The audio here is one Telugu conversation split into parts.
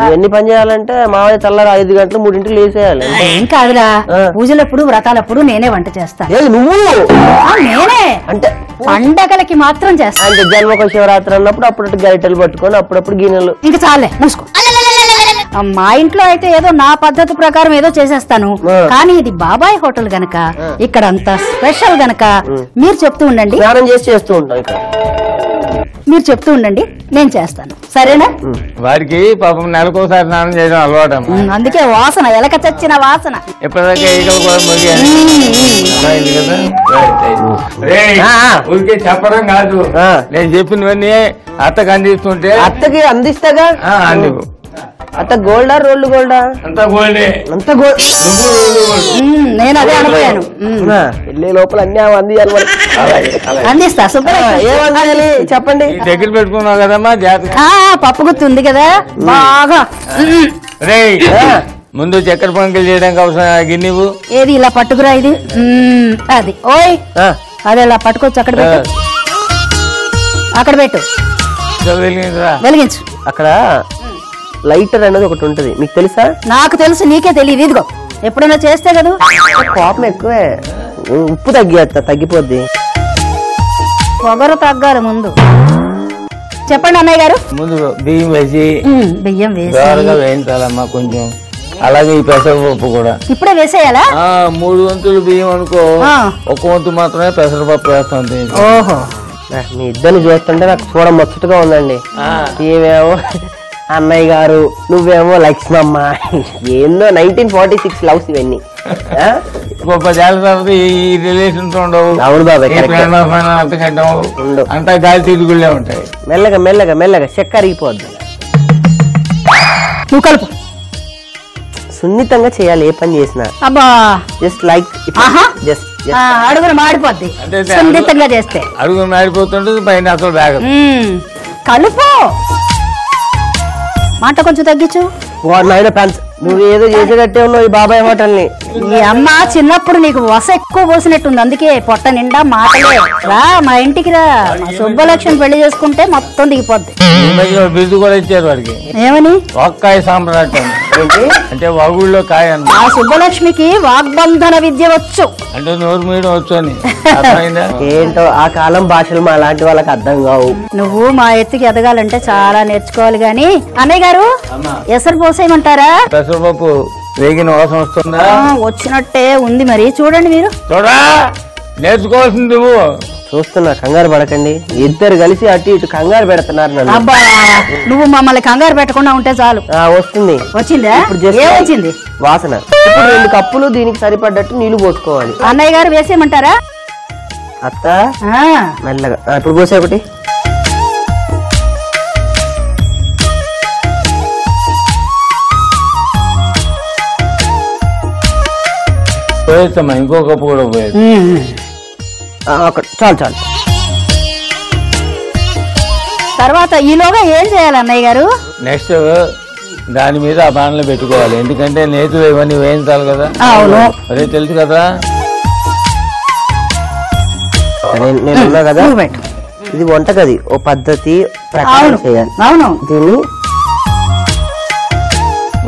ఇవన్నీ పని చేయాలంటే మావయ్య తెల్లారు 5 గంటలు 3 లేసేయాలి. ఏం కాదురా, పూజలప్పుడు వ్రతాలప్పుడు నేనే వంట చేస్తాను. నువ్వు నేనే అంటే పండగలకి మాత్రం చేస్తాను. అంటే జన్మకు శివరాత్రి అన్నప్పుడు అప్పుడు గరిటెలు పట్టుకొని అప్పుడప్పుడు గిన్నెలు. ఇంకా చాలే మూసుకో. మా ఇంట్లో అయితే ఏదో నా పద్ధతి ప్రకారం ఏదో చేసేస్తాను, కానీ ఇది బాబాయ్ హోటల్ గనక ఇక్కడ అంత స్పెషల్ గనక మీరు చెప్తూ ఉండండి. స్నానం చేసి చేస్తూ ఉంటాం ఇక్కడ. మీరు చెప్తూ ఉండండి, నేను చేస్తాను. సరేనా? వాడికి పాపం నెలకోసారి స్నానం చేయడం అలవాటు. అందుకే వాసన ఎలక చచ్చిన వాసన. ఎప్పటిదాకా ఈగలు కూడా ఊరికే చెప్పడం కాదు, నేను చెప్పినవన్నీ అత్తకు అందిస్తుంటే. అత్తకి అందిస్తాగా. అందుకు అత్త గోల్డా రోల్డ్ గోల్డా? అంతా గోల్డే. అంత గోల్డ్. నేను అదే అనుకోయాను. వెళ్ళే లోపల అన్ని అందియాలి. అందిస్తా. ఏమంది చెప్పండి. దగ్గర పెట్టుకున్నావు కదమ్మా, జాగ్రత్త. పప్పు గుత్తి ఉంది కదా బాగా. రే ముందు చక్కెర పొంగల్ చేయడానికి అవసరం గిన్నెవు ఏది ఇలా పట్టుకురా. ఇది అది. ఓయ్ అదే ఇలా పట్టుకోవచ్చు. అక్కడ పెట్టు, అక్కడ పెట్టు. వెలిగించు. అక్కడ లైటర్ అనేది ఒకటి ఉంటది, మీకు తెలుసా? నాకు తెలుసు, నీకే తెలియదు. ఇదిగో ఎప్పుడైనా చేస్తే కదా. కోపం ఎక్కువే. ఉప్పు తగ్గిపోద్ది. పొగరు తగ్గాలి ముందు. చెప్పండి అన్నయ్య గారు. ముందు బియ్యం వేసి బియ్యం వేసి వేయించాలమ్మా కొంచెం. అలాగే ఈ పెసరపప్పు కూడా ఇప్పుడే వేసేయాలా? 3 వంతులు బియ్యం అనుకో, 1 వంతు మాత్రమే పెసరపప్పు వేస్తాం. ఓహో, మీ ఇద్దరిని చూస్తుంటే నాకు చూడ ముచ్చటగా ఉందండి. ఏమేమో అన్నయ్య గారు, నువ్వేమో లక్ష్మమ్మ. ఏందో 1946 లవ్స్ ఇవన్నీ. గొప్ప జాల తర్వాత ఈ రిలేషన్స్ ఉండవు. అవును బాబాయ్, అంతా గాలి తిరుగుళ్ళే ఉంటాయి. మెల్లగా మెల్లగా మెల్లగా చెక్క అరిగిపోద్ది. నువ్వు కలుపు. సున్నితంగా చేయాలి ఏ పని చేసినా. అబ్బా, జస్ట్ లైక్ అడుగును మాడిపోద్ది సున్నితంగా చేస్తే. అడుగును మాడిపోతుంటుంది, పైన అసలు బ్యాగ్. కలుపు. మాట కొంచెం తగ్గించు. నాయన ఫ్యాన్స్, నువ్వు ఏదో చేసేటట్టే ఉన్నావు ఈ బాబాయ్ హోటల్ని. ఈ అమ్మ చిన్నప్పుడు నీకు వస ఎక్కువ పోసినట్టుంది, అందుకే పొట్ట నిండా మాటలే. రా మా ఇంటికి రా. మా సుబ్బలక్ష్మి పెళ్లి చేసుకుంటే మొత్తం దిగిపోద్ది. బిజు కూడా ఇచ్చారు వాడికి. ఏమని? ఒక్కాయ సామ్రాజ్యం అంటే వగుళ్ళో కాయ అన్న. ఆ సుబ్బలక్ష్మికి వాగ్బంధన విద్య వచ్చు. అంటే నోరు మీయడం వచ్చు అని. ఏంటో ఆ కాలం భాషలు మా లాంటి వాళ్ళకి అర్థం కావు. నువ్వు మా ఎత్తుకి ఎదగాలంటే చాలా నేర్చుకోవాలి. గాని అన్నయ్య గారు ఎసరు పోసేయమంటారా? పెసరపప్పు వేగిన వాసన వస్తుందా? వచ్చినట్టే ఉంది. మరి చూడండి మీరు. చూడా, నేర్చుకోవాల్సింది నువ్వు. చూస్తున్నా, కంగారు పడకండి. ఇద్దరు కలిసి అటు ఇటు కంగారు పెడుతున్నారు నన్ను. అబ్బా, నువ్వు మమ్మల్ని కంగారు పెట్టకుండా ఉంటే చాలు. వస్తుంది. వచ్చిందా? వచ్చింది వాసన. ఇప్పుడు 2 కప్పులు దీనికి సరిపడ్డట్టు నీళ్లు పోసుకోవాలి. అన్నయ్య గారు వేసేయమంటారా? అత్త మెల్లగా. ఇప్పుడు పోసే ఒకటి. పోయేస్తామా, ఇంకో కప్పు కూడా పోయేది. చాలు చాలు. తర్వాత ఈలోగా ఏం చేయాలి అన్నయ్య గారు? నెక్స్ట్ దాని మీద ఆ బాణలో పెట్టుకోవాలి, ఎందుకంటే నేతులు ఇవన్నీ వేయించాలి కదా. అవును, అదే తెలుసు కదా. నేనున్నా కదా. ఇది వంటగది, ఓ పద్ధతి ప్రకారం చేయాలి. అవును. దీన్ని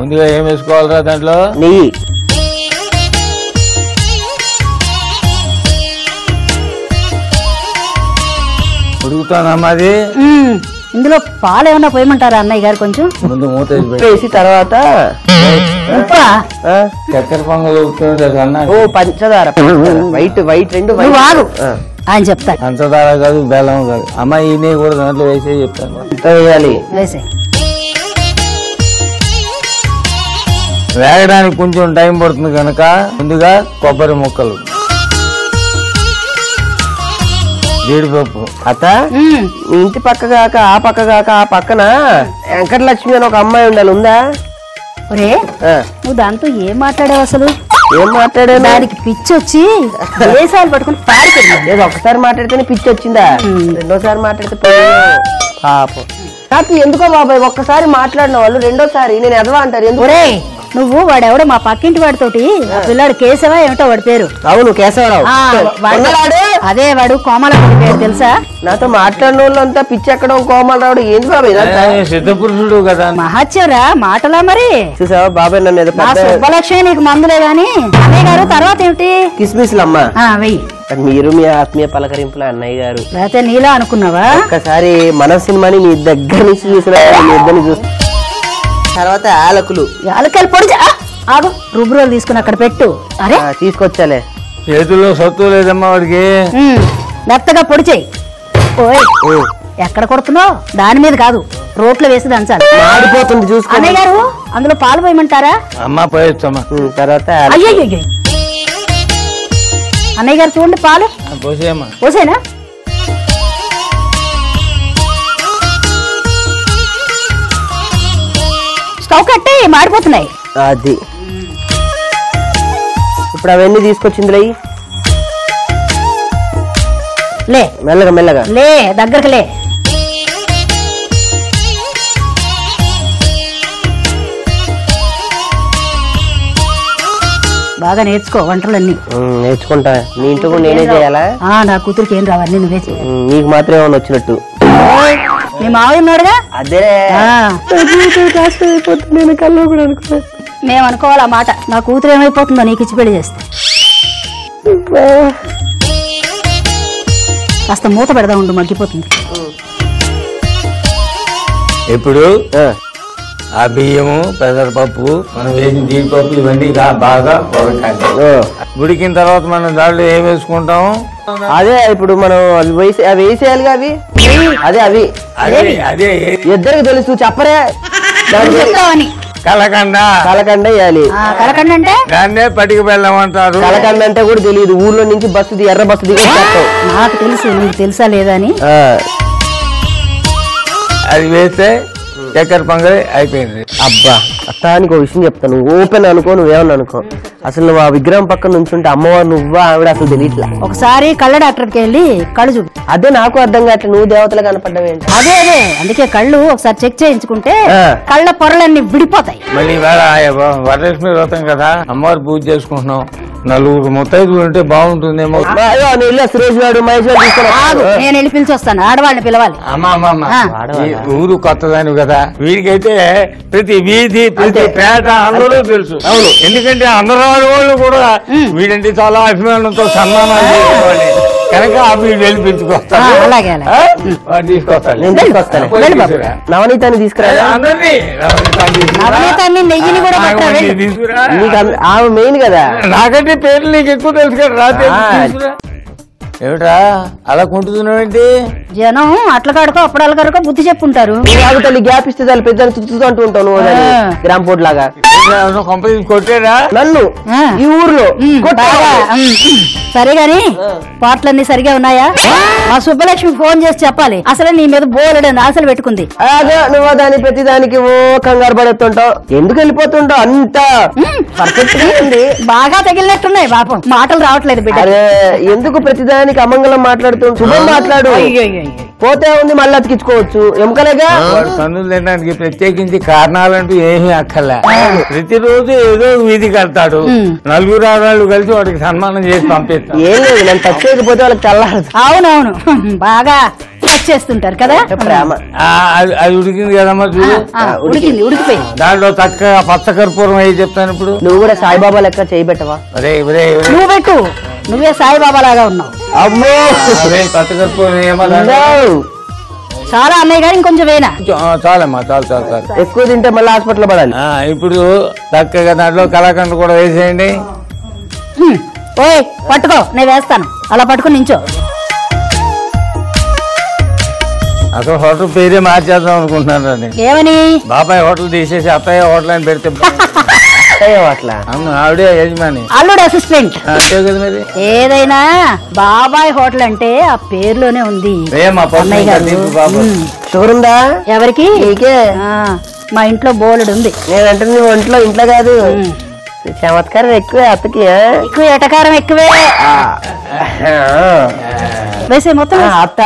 ముందుగా ఏం వేసుకోవాలరా? దాంట్లో నెయ్యి. ఉడుకుతానమ్మా అది. ఇందులో పాలు ఏమన్నా పోయమంటారా అన్నయ్య గారు? కొంచెం ముందు మూత వేసి తర్వాత చక్కెర పొంగల్ పంచదార, వైట్ వైట్ 2 ఆయన చెప్తారు. పంచదార కాదు, బెల్లం కాదు. అమ్మ ఈ నెయ్యి కూడా దాంట్లో వేసే చెప్తాను. వేయాలి. వేసే వేగడానికి కొంచెం టైం పడుతుంది కనుక ముందుగా కొబ్బరి ముక్కలు, జీడిపప్పు. అత్త, మీ ఇంటి పక్క కాక ఆ పక్క కాక ఆ పక్కన వెంకటలక్ష్మి అని ఒక అమ్మాయి ఉండాలి, ఉందా? ఒరే, నువ్వు దాంతో ఏం మాట్లాడావు అసలు? ఏం మాట్లాడా? దానికి పిచ్చి వచ్చి దేశాలు పట్టుకుని పారిపోయింది. లేదు, ఒకసారి మాట్లాడితేనే పిచ్చి వచ్చిందా? రెండోసారి మాట్లాడితే పాపం. కాదు, ఎందుకో బాబాయ్ ఒక్కసారి మాట్లాడిన వాళ్ళు రెండోసారి నేను ఎదవా అంటారు. ఒరే, నువ్వు వాడెవడో మా పక్కింటి వాడితోటి ఆ పిల్లాడు కేశవా ఏమిటో వాడి పేరు. అవును కేశవరావు. అదే వాడు కోమల పేరు తెలుసా? నాతో మాట్లాడిన వాళ్ళంతా పిచ్చి ఎక్కడం కోమలరావుడు ఏంది బాబాయ్ సిద్ధపురుషుడు కదా. మహత్యరా మాటలా మరి. చూసావా బాబాయ్ నన్ను శుభలక్ష్మి నీకు మందులే గాని. అన్నయ్య గారు తర్వాత ఏమిటి? కిస్మిస్లమ్మా వెయ్యి. మీరు మీ ఆత్మీయ పలకరింపుల అన్నయ్య గారు. లేకపోతే నీలా అనుకున్నావా? ఒక్కసారి మన సినిమాని నీ దగ్గర నుంచి చూసిన ఇద్దరిని చూస్తా. తర్వాత యాలకులు పొడి ఆగు. రుబ్రోలు తీసుకుని అక్కడ పెట్టు. అరే తీసుకొచ్చాలే. చేతుల్లో సత్తు లేదమ్మా వాడికి. మెత్తగా పొడి చేయి. ఓయ్ ఎక్కడ కొడుతున్నావు? దాని మీద కాదు, రోట్లో వేసి దంచాలి. మాడిపోతుంది చూసుకో. అన్నయ్య గారు అందులో పాలు పోయమంటారా? అమ్మా పోయొచ్చమ్మా. తర్వాత అయ్యో అన్నయ్య గారు చూడండి పాలు పోసేయమ్మా. పోసేనా? స్టవ్ కట్టి మాడిపోతున్నాయి. అది ఇప్పుడు అవన్నీ తీసుకొచ్చిందిలే. లే మెల్లగా మెల్లగా లే, దగ్గరకు లే. బాగా నేర్చుకో వంటలన్నీ. నేర్చుకుంటా. నీ ఇంట్లో కూడా నేనే చేయాలా? నా కూతురికి ఏం రావన్నీ నువ్వే చేయి. నీకు మాత్రం ఏమన్నా వచ్చినట్టు. మీ మావయ్య ఉన్నాడుగా. అదే నేను కల్లో కూడా అనుకున్నా. మేము అనుకోవాలి ఆ మాట. నా కూతురు ఏమైపోతుందో నీకు ఇచ్చి పెళ్లి చేస్తే. కాస్త మూత పెడదా ఉండు, మగ్గిపోతుంది. ఇప్పుడు ఆ బియ్యము పెసరపప్పు మనం వేసిన జీడిపప్పు ఇవన్నీ బాగా ఉడకాలి. ఉడికిన తర్వాత మనం దాంట్లో ఏం వేసుకుంటాము? అదే ఇప్పుడు మనం అవి వేసేయాలిగా. అవి అదే అవి అదే ఇద్దరికి తెలుసు చెప్పరే. కలకండ. కలకండ వేయాలి. కలకండ అంటే దాన్నే పటిక బెల్లం అంటారు. కలకండ అంటే కూడా తెలియదు. ఊర్లో నుంచి బస్సు ఎర్ర బస్సు దిగి నాకు తెలుసు, నీకు తెలుసా లేదా అని. అది వేస్తే చక్కెర పొంగలి అయిపోయింది. అబ్బా అత్తానికి ఒక విషయం చెప్తాను. ఓపెన్ అనుకో, నువ్వేమన్నా అనుకో, అసలు నువ్వు ఆ విగ్రహం పక్కన నుంచుంటే అమ్మవారు నువ్వా ఆవిడ అసలు తెలియట్లా. ఒకసారి కళ్ళ డాక్టర్కి వెళ్ళి కళ్ళు చూపి. అదే నాకు అర్థం కావట్లేదు. నువ్వు దేవతలు కనపడ్డావేంటి? అదే అందుకే కళ్ళు ఒకసారి చెక్ చేయించుకుంటే కళ్ళ పొరలన్నీ విడిపోతాయి. మళ్ళీ వరలక్ష్మి వ్రతం కదా, అమ్మవారు పూజ చేసుకుంటున్నాం. నలుగురు ముత్తైదులు ఉంటే బాగుంటుందేమో. సురేష్ గారు మహేష్ గారు నేను వెళ్ళి పిలిచి వస్తాను. ఆడవాళ్ళని పిలవాలి. ఊరు కొత్తదాని కదా, వీడికైతే ప్రతి వీధి ప్రతి పేట అందరూ తెలుసు. అవును, ఎందుకంటే అందరూ వాళ్ళు కూడా వీడంటే చాలా అభిమానంతో సన్మానాలు చేసుకోవాలి కనుక వీడు వెళ్ళి పిలుచుకొస్తాను. అలాగే తీసుకొస్తాను. నవనీతాన్ని తీసుకురా. నవనీతాన్ని నెయ్యిని కూడా తీసుకురా. ఆమె మెయిన్ కదా. నాకంటే పేర్లు నీకు ఎక్కువ తెలుసు కదా. ఏమిట్రా అలా కుంటున్నావేంటి? జనం అట్ల కాడుకో అప్పుడు కనుక బుద్ధి చెప్పుంటారు. తల్లి గ్యాప్ ఇస్తే తల్లి పెద్ద తుత్తు అంటూ ఉంటావు గ్రామ్ పోర్ట్ లాగా. కంపెనీ కొట్టారా నన్ను ఈ ఊర్లో? సరే గాని పాటలన్నీ సరిగా ఉన్నాయా? మా సుబ్బలక్ష్మి ఫోన్ చేసి చెప్పాలి. అసలు నీ మీద బోలెడని ఆశలు పెట్టుకుంది. అదే నువ్వు దాని ప్రతి దానికి ఓ కంగారు పడుతుంటావు. ఎందుకు వెళ్ళిపోతుంటావు? అంత పర్ఫెక్ట్ గా ఉంది. బాగా తగిలినట్టున్నాయి పాపం. మాటలు రావట్లేదు బిడ్డ. అరే ఎందుకు ప్రతిదానికి అమంగళం మాట్లాడుతూ శుభం మాట్లాడు. పోతే ఉంది మళ్ళీ అతికించుకోవచ్చు. ఎముకలేగా. కన్నులు తినడానికి ప్రత్యేకించి కారణాలంటూ ఏమీ అక్కర్లే. ప్రతిరోజు ఏదో వీధి కడతాడు. నలుగురు ఆడవాళ్ళు కలిసి వాడికి సన్మానం చేసి పంపిస్తాను. ఏం లేదు, నేను టచ్ చేయకపోతే వాళ్ళకి తెల్లారు. అవునవును, బాగా టచ్ చేస్తుంటారు కదా. ప్రేమ. అది ఉడికింది కదమ్మా చూడు. ఉడికింది, ఉడికిపోయింది. దాంట్లో చక్కగా పచ్చకర్పూరం అయ్యి చెప్తాను. ఇప్పుడు నువ్వు కూడా సాయిబాబా లెక్క చేయబెట్టవా? నువ్వు పెట్టు, నువ్వే సాయిబాబా లాగా ఉన్నావు. అమ్మో పచ్చకర్పూరం చాలా అన్నయ్య గారు ఇంకొంచెం వేనా? చాలమ్మా, చాలు. ఎక్కువ తింటే మళ్ళీ హాస్పిటల్ పడాలి. ఇప్పుడు చక్కగా దాంట్లో కలాకండ కూడా వేసేయండి. ఓయ్ పట్టుకో, నేను వేస్తాను. అలా పట్టుకుని నించో. అసలు హోటల్ పేరే మార్చేద్దాం అనుకుంటున్నాను. ఏమని? బాబాయ్ హోటల్ తీసేసి అత్తయ్య హోటల్ అని పెడితే అట్లా. అవును, ఆవిడే యజమాని, అల్లుడు అసిస్టెంట్. అంతే కదా మరి. ఏదైనా బాబాయ్ హోటల్ అంటే ఆ పేరులోనే ఉంది. షుగర్ ఉందా? ఎవరికి? నీకే. మా ఇంట్లో బోలెడు ఉంది. నేనంటే నువ్వు ఇంట్లో కాదు. చమత్కారం ఎక్కువే అత్తకి. ఎక్కువ ఎటకారం ఎక్కువే. వేసే మొత్తం అత్త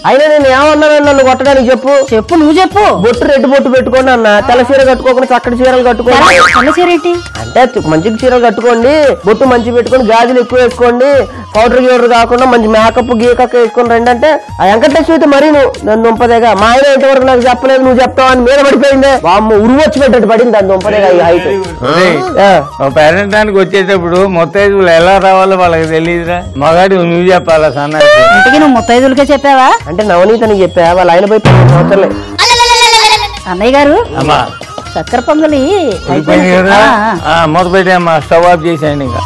అయినా నేను ఏమన్నాను నన్ను కొట్టడానికి చెప్పు చెప్పు, నువ్వు చెప్పు. బొట్టు రెడ్డి బొట్టు పెట్టుకోండి అన్న, తెల్ల చీర కట్టుకోకుండా చక్కటి చీరలు కట్టుకోండి. తెల్ల చీర ఏంటి అంటే మంచి చీరలు కట్టుకోండి, బొట్టు మంచి పెట్టుకోండి, గాజులు ఎక్కువ వేసుకోండి, పౌడర్ గీడర్ కాకుండా మంచి మేకప్ గీకప్ వేసుకుని రండి అంటే ఆ వెంకటేశ్వర అయితే మరీ నువ్వు నన్ను దుంపదేగా మా ఆయన ఇంతవరకు నాకు చెప్పలేదు, నువ్వు చెప్తావు అని మీద పడిపోయిందే. అమ్మ ఉరువచ్చి పెట్టట్టు పడింది దాని దుంపదేగా ఈ హైట్. పేరెంటానికి వచ్చేటప్పుడు మొత్తైదులు ఎలా రావాలో వాళ్ళకి తెలియదురా. మగాడి నువ్వు చెప్పాలా సన్నాసి. ఇంటికి నువ్వు ముత్తైదులకే చెప్పావా? అంటే నవనీతని చెప్పా, వాళ్ళ ఆయన పోయి 10 సంవత్సరాలే. అన్నయ్య గారు అమ్మా చక్కెర పొంగలి అయిపోయింది కదా, మొదలు పెట్టామ్మా, స్టవ్ ఆఫ్ చేసేయండి ఇంకా.